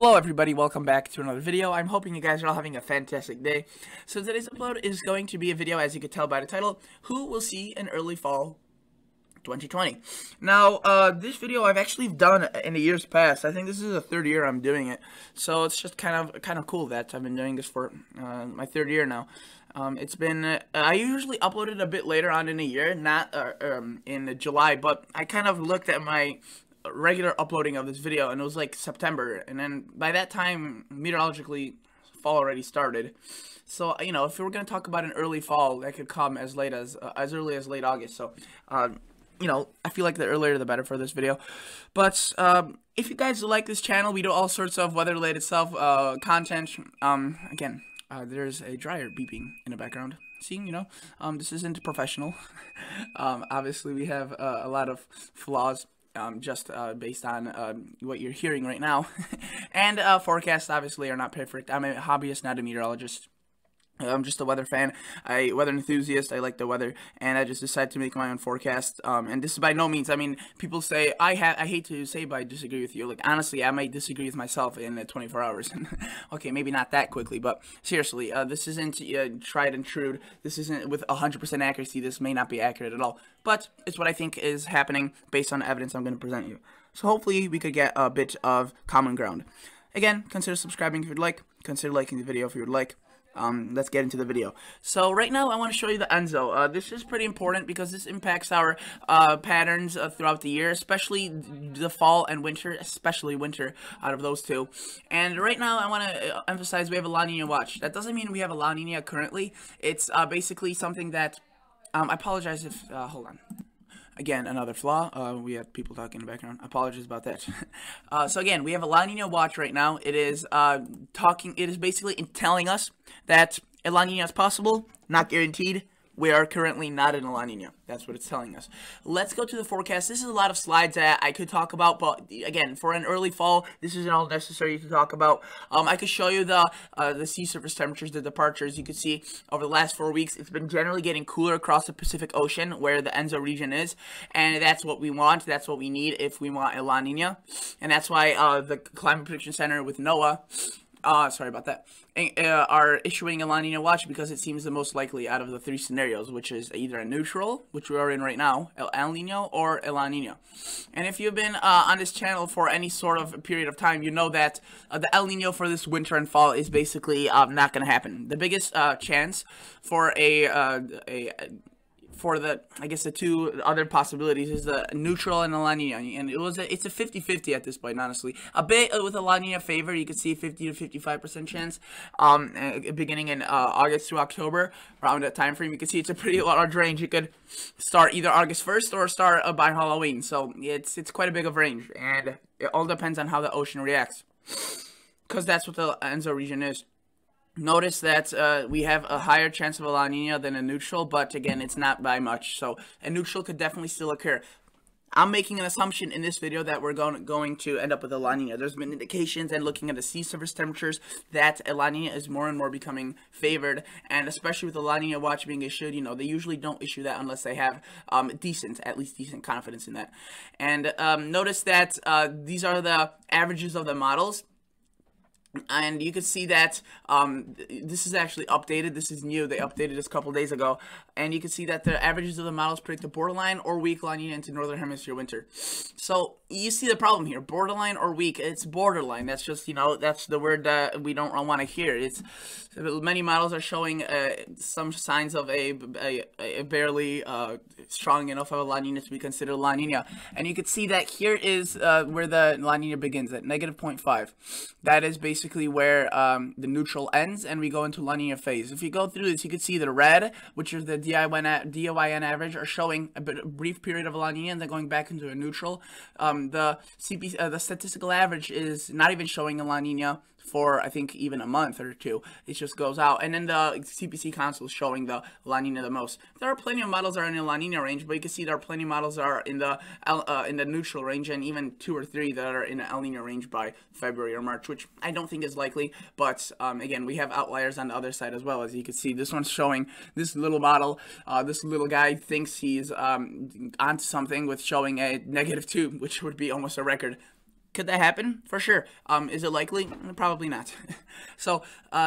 Hello everybody, welcome back to another video. I'm hoping you guys are all having a fantastic day. So today's upload is going to be a video, as you could tell by the title, Who Will See in Early Fall 2020. Now, this video I've actually done in the years past. I think this is the third year I'm doing it. So it's just kind of cool that I've been doing this for my third year now. It's been, I usually upload it a bit later on in the year, not in July, but I kind of looked at my regular uploading of this video and it was like September, and then by that time meteorologically fall already started. So if we were going to talk about an early fall, that could come as early as late August. So I feel like the earlier the better for this video. But if you guys like this channel, we do all sorts of weather related stuff, content. Again, there's a dryer beeping in the background. See, this isn't professional. Obviously we have a lot of flaws. Just based on what you're hearing right now. And forecasts obviously are not perfect. I'm a hobbyist, not a meteorologist. I'm just a weather fan, weather enthusiast. I like the weather, and I just decided to make my own forecast. And this is by no means, I mean, people say, I hate to say, but I disagree with you. Like, honestly, I might disagree with myself in 24 hours. Okay, maybe not that quickly, but seriously, this isn't tried and true. This isn't with 100% accuracy. This may not be accurate at all, but it's what I think is happening based on the evidence I'm going to present you. So hopefully we could get a bit of common ground. Again, consider subscribing if you'd like. Consider liking the video if you would like. Let's get into the video. So right now I want to show you the ENSO. This is pretty important because this impacts our patterns throughout the year, especially the fall and winter, especially winter out of those two. And right now I want to emphasize we have a La Nina watch. That doesn't mean we have a La Nina currently. It's basically something that, I apologize if, hold on. Again, another flaw. We had people talking in the background. Apologies about that. So again, we have a La Nina watch right now. It is it is basically telling us that a La Nina is possible, not guaranteed. We are currently not in a La Nina. That's what it's telling us. Let's go to the forecast. This is a lot of slides that I could talk about, but again, for an early fall, this isn't all necessary to talk about. I could show you the sea surface temperatures, the departures. You can see over the last 4 weeks, it's been generally getting cooler across the Pacific Ocean, where the ENSO region is, and that's what we want. That's what we need if we want a La Nina, and that's why the Climate Prediction Center with NOAA, sorry about that, are issuing a La Nina watch because it seems the most likely out of the three scenarios, which is either a neutral, which we are in right now, El Nino, or a La Nina. And if you've been on this channel for any sort of period of time, you know that the El Nino for this winter and fall is basically not going to happen. The biggest chance for I guess the two other possibilities is the neutral and the La Nina, and it's a 50-50 at this point, honestly. A bit with a La Nina favor, you could see 50 to 55% chance, beginning in August through October, around that time frame. You can see it's a pretty large range. You could start either August 1st or start by Halloween, so it's quite a big of range, and it all depends on how the ocean reacts, because that's what the ENSO region is. Notice that we have a higher chance of a La Nina than a neutral, but again, it's not by much. So a neutral could definitely still occur. I'm making an assumption in this video that we're going to end up with a La Nina. There's been indications and looking at the sea surface temperatures that a La Nina is more and more becoming favored, and especially with the La Nina watch being issued, they usually don't issue that unless they have at least decent confidence in that. And notice that these are the averages of the models. And you can see that this is actually updated. This is new. They updated this a couple days ago. And you can see that the averages of the models predict a borderline or weak La Nina into Northern Hemisphere winter. So you see the problem here. Borderline or weak. It's borderline. That's just, that's the word that we don't want to hear. Many models are showing some signs of a barely strong enough of a La Nina to be considered a La Nina. And you can see that here is where the La Nina begins at -0.5. That is basically where the neutral ends, and we go into La Nina phase. If you go through this, you can see the red, which is the DIYN average, are showing a brief period of a La Nina and then going back into a neutral. The statistical average is not even showing a La Nina for, I think, even a month or two. It just goes out. And then the CPC console is showing the La Nina the most. There are plenty of models that are in the La Nina range, but you can see there are plenty of models that are in the neutral range, and even 2 or 3 that are in the El Nino range by February or March, which I don't think is likely. But again, we have outliers on the other side as well. As you can see, this one's showing this little model. This little guy thinks he's onto something with showing a -2, which would be almost a record. Could that happen? For sure. Is it likely? Probably not. So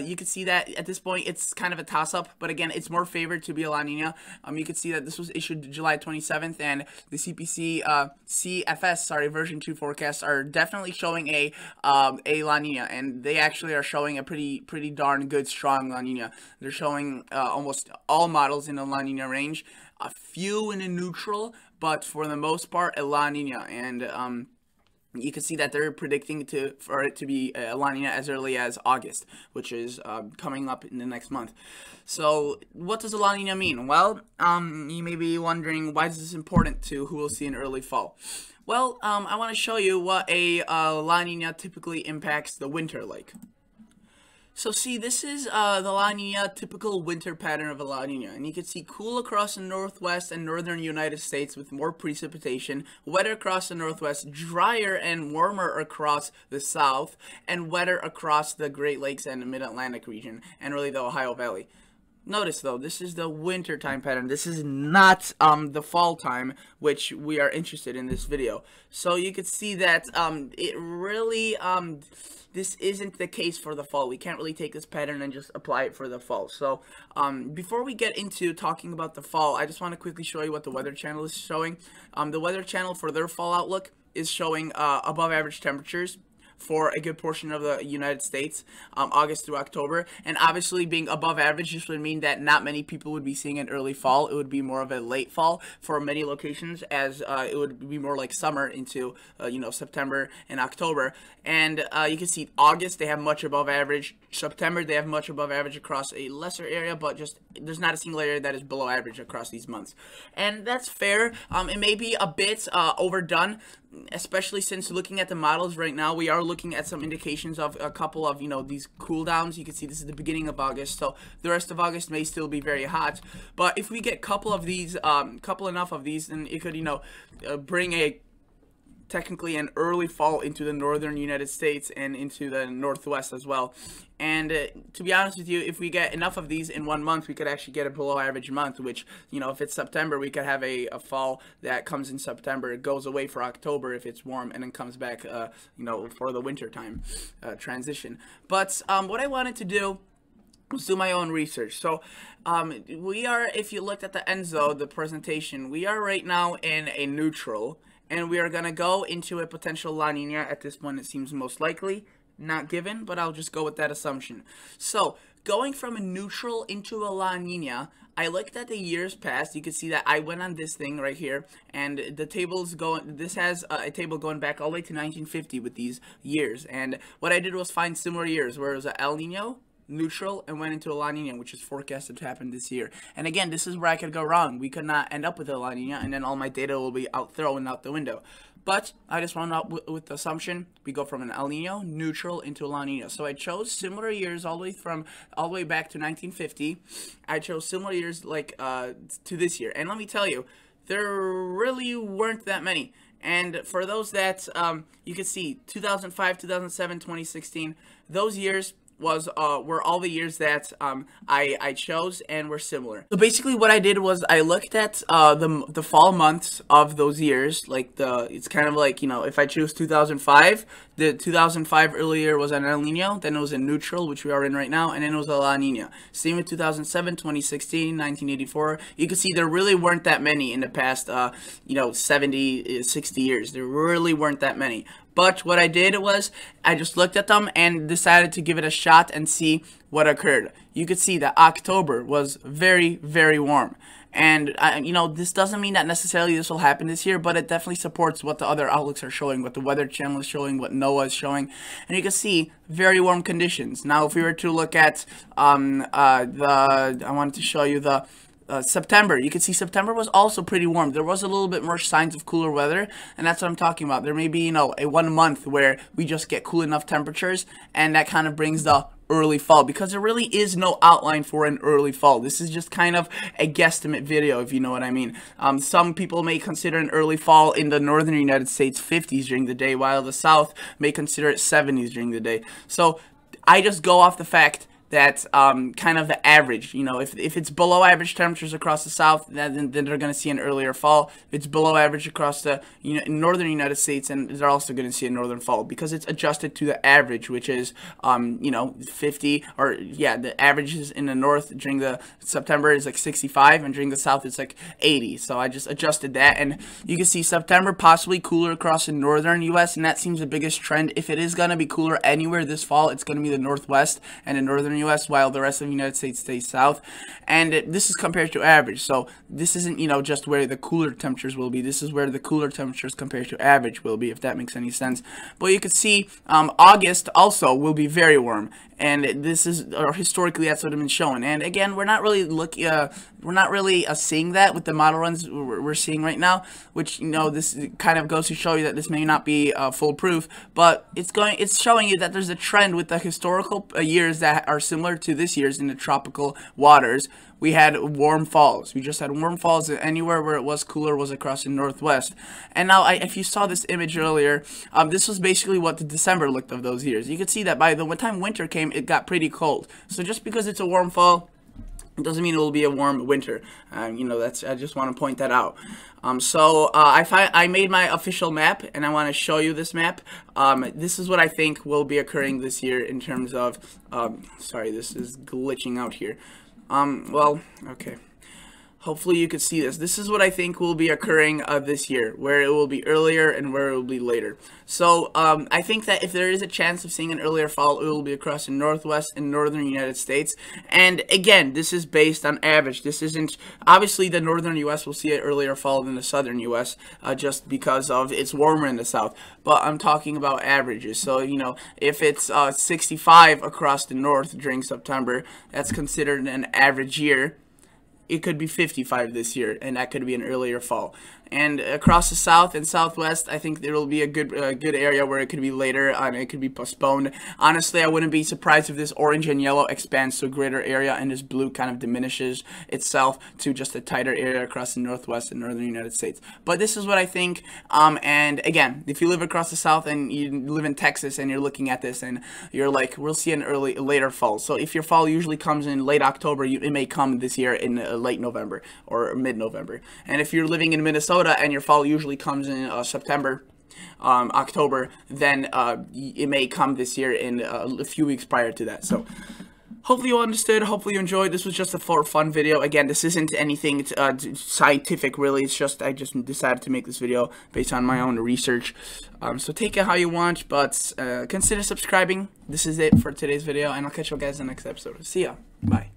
you can see that at this point it's kind of a toss-up, but again, it's more favored to be a La Nina. You can see that this was issued July 27th, and the CPC CFS version 2 forecasts are definitely showing a La Nina, and they actually are showing a pretty darn good strong La Nina. They're showing almost all models in the La Nina range, a few in a neutral, but for the most part a La Nina, and you can see that they're predicting for it to be a La Nina as early as August, which is coming up in the next month. So what does a La Nina mean? Well, you may be wondering, why is this important to who will see in early fall? Well, I want to show you what a La Nina typically impacts the winter like. So see, this is the La Nina typical winter pattern of a La Nina, and you can see cool across the northwest and northern United States with more precipitation, wetter across the northwest, drier and warmer across the south, and wetter across the Great Lakes and the Mid-Atlantic region, and really the Ohio Valley. Notice though, this is the winter time pattern. This is not the fall time, which we are interested in this video. So you can see that it really this isn't the case for the fall. We can't really take this pattern and just apply it for the fall. So before we get into talking about the fall, I just want to quickly show you what the Weather Channel is showing. The Weather Channel for their fall outlook is showing above average temperatures for a good portion of the United States, August through October. And obviously being above average, this would mean that not many people would be seeing an early fall. It would be more of a late fall for many locations, as it would be more like summer into September and October. And you can see August, they have much above average. September, they have much above average across a lesser area, but just there's not a single area that is below average across these months. And that's fair. It may be a bit overdone, especially since looking at the models right now, we are looking at some indications of a couple of, these cool downs. You can see this is the beginning of August, so the rest of August may still be very hot. But if we get a couple enough of these, then it could, bring technically an early fall into the northern United States and into the northwest as well. And to be honest with you, if we get enough of these in 1 month, we could actually get a below average month, which, if it's September, we could have a fall that comes in September. It goes away for October if it's warm, and then comes back, for the winter time transition. But what I wanted to do was do my own research. So we are, if you looked at the ENSO, the presentation, we are right now in a neutral, and we are going to go into a potential La Nina. At this point, it seems most likely. Not given, but I'll just go with that assumption. So, going from a neutral into a La Nina, I looked at the years past. You can see that I went on this thing right here, and the table's going, this has a table going back all the way to 1950 with these years. And what I did was find similar years where it was a El Nino, neutral, and went into a La Nina, which is forecasted to happen this year. And again, this is where I could go wrong. We could not end up with a La Nina, and then all my data will be thrown out the window. But I just wound up with the assumption we go from an El Nino, neutral, into a La Nina. So I chose similar years all the way back to 1950. I chose similar years like to this year. And let me tell you, there really weren't that many. And for those that you can see, 2005, 2007, 2016, those years were all the years that I chose and were similar. So basically what I did was I looked at the fall months of those years, like it's kind of like, if I choose 2005, the 2005 early year was an El Nino, then it was a neutral, which we are in right now, and then it was a La Nina. Same with 2007, 2016, 1984. You can see there really weren't that many in the past 70, 60 years. There really weren't that many. But what I did was I just looked at them and decided to give it a shot and see what occurred. You could see that October was very, very warm. And, this doesn't mean that necessarily this will happen this year, but it definitely supports what the other outlooks are showing, what the Weather Channel is showing, what NOAA is showing. And you can see very warm conditions. Now, if we were to look at I wanted to show you the September. You can see September was also pretty warm. There was a little bit more signs of cooler weather, and that's what I'm talking about. There may be, a 1 month where we just get cool enough temperatures, and that kind of brings the early fall, because there really is no outline for an early fall. This is just kind of a guesstimate video, if you know what I mean. Some people may consider an early fall in the northern United States 50s during the day, while the south may consider it 70s during the day. So I just go off the fact that's kind of the average. You know, if it's below average temperatures across the south, then they're going to see an earlier fall. If it's below average across the northern United States, and they're also going to see a northern fall because it's adjusted to the average, which is 50, or yeah, the averages in the north during the September is like 65, and during the south it's like 80. So I just adjusted that, and you can see September possibly cooler across the northern U.S., and that seems the biggest trend. If it is going to be cooler anywhere this fall, it's going to be the northwest and the northern U.S., while the rest of the United States stays south. And this is compared to average, so this isn't just where the cooler temperatures will be. This is where the cooler temperatures compared to average will be, if that makes any sense. But you can see August also will be very warm, and this is historically that's what I've been showing. And again, we're not really seeing that with the model runs we're seeing right now, which this kind of goes to show you that this may not be foolproof, but it's showing you that there's a trend with the historical years that are similar to this year's in the tropical waters. We had warm falls. We just had warm falls. Anywhere where it was cooler was across the northwest. And now, if you saw this image earlier, this was basically what the December looked of those years. You could see that by the time winter came, it got pretty cold. So just because it's a warm fall, it doesn't mean it will be a warm winter. I just want to point that out. I made my official map, and I want to show you this map. This is what I think will be occurring this year in terms of. Sorry, this is glitching out here. Well, okay. Hopefully you could see this. This is what I think will be occurring this year, where it will be earlier and where it will be later. So I think that if there is a chance of seeing an earlier fall, it will be across the northwest and northern United States. And again, this is based on average. This isn't, obviously the northern U.S. will see an earlier fall than the southern U.S. Just because of it's warmer in the south. But I'm talking about averages. So, if it's 65 across the north during September, that's considered an average year. It could be 55 this year, and that could be an earlier fall. And across the south and southwest, I think there will be a good area where it could be later, and it could be postponed. Honestly, I wouldn't be surprised if this orange and yellow expands to a greater area, and this blue kind of diminishes itself to just a tighter area across the northwest and northern United States. But this is what I think. And again, if you live across the south and you live in Texas and you're looking at this and you're like, we'll see an later fall. So if your fall usually comes in late October, it may come this year in late November or mid-November. And if you're living in Minnesota and your fall usually comes in September, October, then it may come this year in a few weeks prior to that. So hopefully you understood, hopefully you enjoyed. This was just a fun video. Again, this isn't anything scientific really, it's just I just decided to make this video based on my own research. So take it how you want, but consider subscribing. This is it for today's video, and I'll catch you guys in the next episode. See ya. Bye.